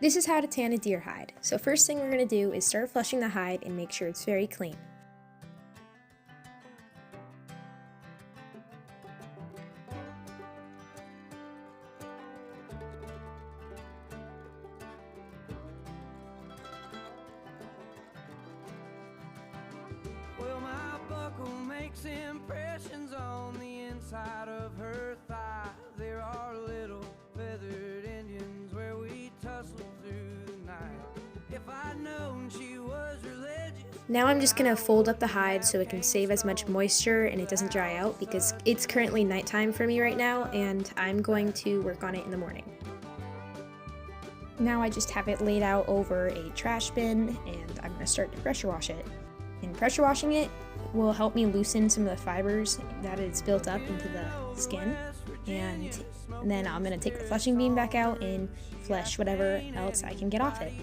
This is how to tan a deer hide. So first thing we're going to do is start flushing the hide and make sure it's very clean. Well, my buckle makes impressions on the inside of her thigh. There are little feathered Indians where we tussled through the night. If I'd known she was religious. Now I'm just going to fold up the hide so it can save as much moisture and it doesn't dry out because it's currently nighttime for me right now and I'm going to work on it in the morning. Now I just have it laid out over a trash bin and I'm going to start to pressure wash it. And pressure washing it will help me loosen some of the fibers that it's built up into the skin. And then I'm going to take the flushing beam back out and flush whatever else I can get off it.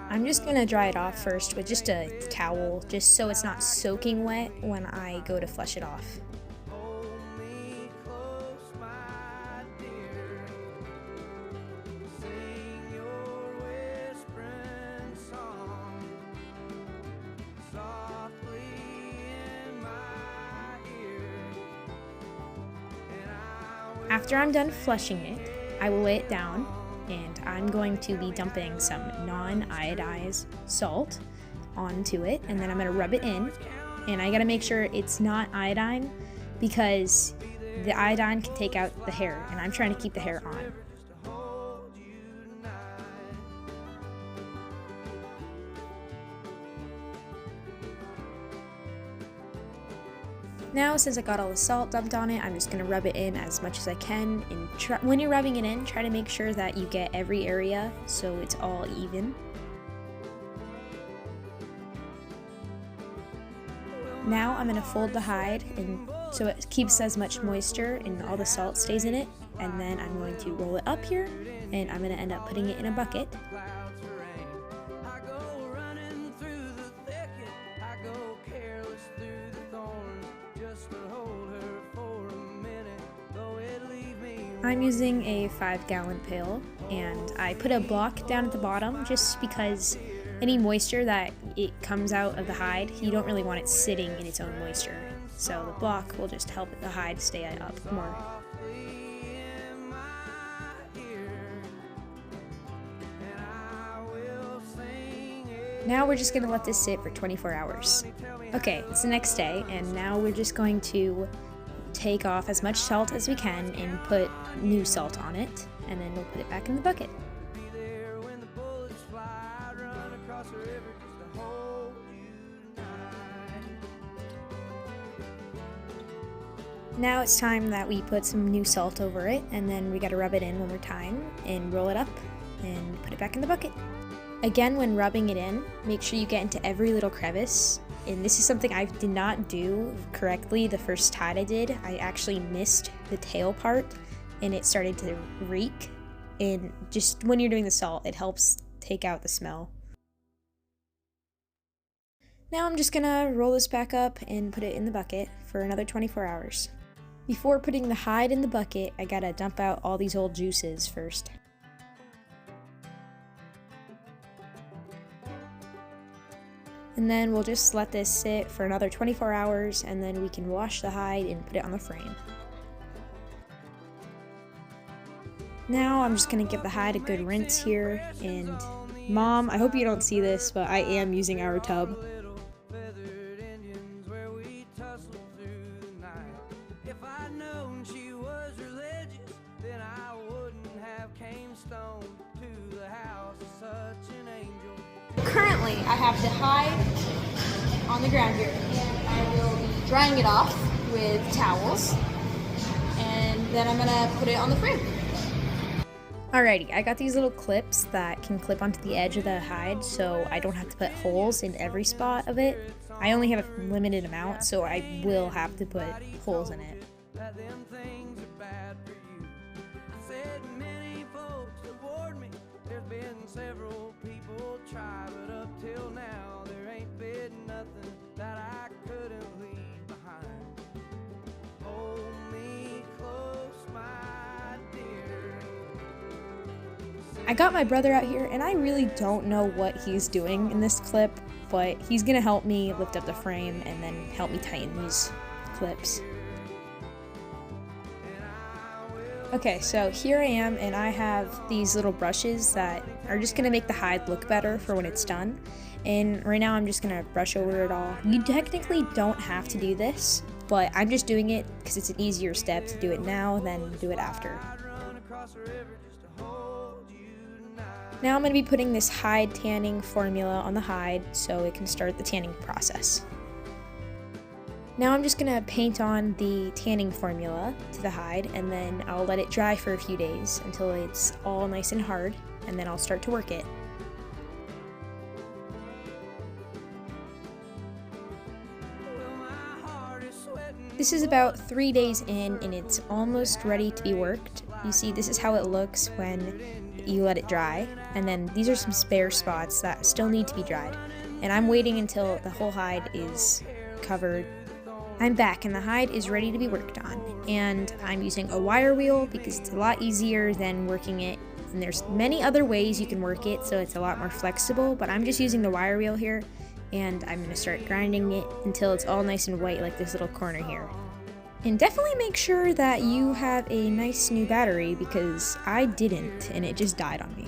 I'm just going to dry it off first with just a towel, just so it's not soaking wet when I go to flush it off. After I'm done flushing it, I will lay it down and I'm going to be dumping some non-iodized salt onto it and then I'm going to rub it in, and I got to make sure it's not iodine because the iodine can take out the hair and I'm trying to keep the hair on. Now, since I got all the salt dumped on it, I'm just going to rub it in as much as I can. And when you're rubbing it in, try to make sure that you get every area so it's all even. Now I'm going to fold the hide and so it keeps as much moisture and all the salt stays in it. And then I'm going to roll it up here and I'm going to end up putting it in a bucket. I'm using a 5-gallon pail and I put a block down at the bottom just because any moisture that it comes out of the hide, you don't really want it sitting in its own moisture. So the block will just help the hide stay up more. Now we're just going to let this sit for 24 hours. Okay, it's the next day and now we're just going to take off as much salt as we can and put new salt on it, and then we'll put it back in the bucket. Now it's time that we put some new salt over it, and then we gotta rub it in one more time and roll it up and put it back in the bucket. Again, when rubbing it in, make sure you get into every little crevice. And this is something I did not do correctly the first hide I did. I actually missed the tail part and it started to reek. And just when you're doing the salt, it helps take out the smell. Now I'm just gonna roll this back up and put it in the bucket for another 24 hours. Before putting the hide in the bucket, I gotta dump out all these old juices first. And then we'll just let this sit for another 24 hours and then we can wash the hide and put it on the frame. Now I'm just going to give the hide a good rinse here, and Mom, I hope you don't see this, but I am using our tub. Currently, I have the hide on the ground here, and I will be drying it off with towels, and then I'm gonna put it on the frame. Alrighty, I got these little clips that can clip onto the edge of the hide so I don't have to put holes in every spot of it. I only have a limited amount, so I will have to put holes in it. Several people try, but up till now there ain't been nothing that I couldn't leave behind. I got my brother out here, and I really don't know what he's doing in this clip, but he's gonna help me lift up the frame and then help me tighten these clips. Okay, so here I am, and I have these little brushes that are just gonna make the hide look better for when it's done. And right now I'm just gonna brush over it all. You technically don't have to do this, but I'm just doing it because it's an easier step to do it now than do it after. Now I'm going to be putting this hide tanning formula on the hide so it can start the tanning process. Now I'm just going to paint on the tanning formula to the hide, and then I'll let it dry for a few days until it's all nice and hard, and then I'll start to work it. This is about 3 days in, and it's almost ready to be worked. You see, this is how it looks when you let it dry, and then these are some spare spots that still need to be dried. And I'm waiting until the whole hide is covered. I'm back, and the hide is ready to be worked on, and I'm using a wire wheel because it's a lot easier than working it. And there's many other ways you can work it, so it's a lot more flexible, but I'm just using the wire wheel here. And I'm going to start grinding it until it's all nice and white like this little corner here. And definitely make sure that you have a nice new battery because I didn't, and it just died on me.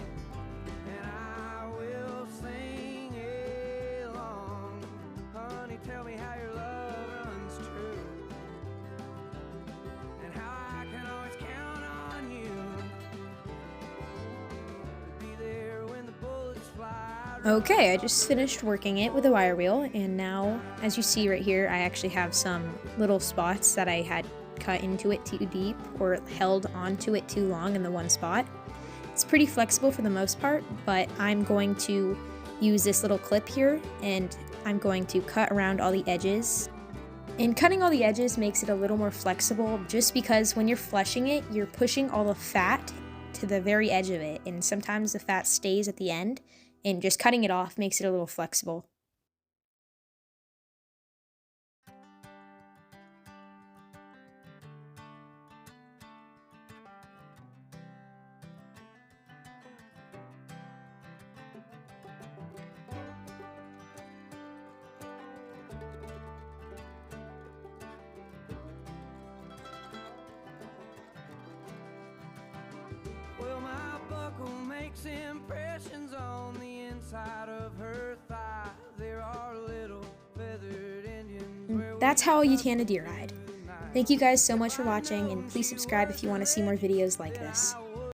Okay, I just finished working it with a wire wheel, and now, as you see right here, I actually have some little spots that I had cut into it too deep or held onto it too long in the one spot. It's pretty flexible for the most part, but I'm going to use this little clip here, and I'm going to cut around all the edges. And cutting all the edges makes it a little more flexible just because when you're fleshing it, you're pushing all the fat to the very edge of it, and sometimes the fat stays at the end. And just cutting it off makes it a little flexible. Well, my buckle makes impressions on the inside of her thigh. There are little feathered Indians. That's how you tan a deer hide. Thank you guys so much for watching, and please subscribe if you want to see more videos like this.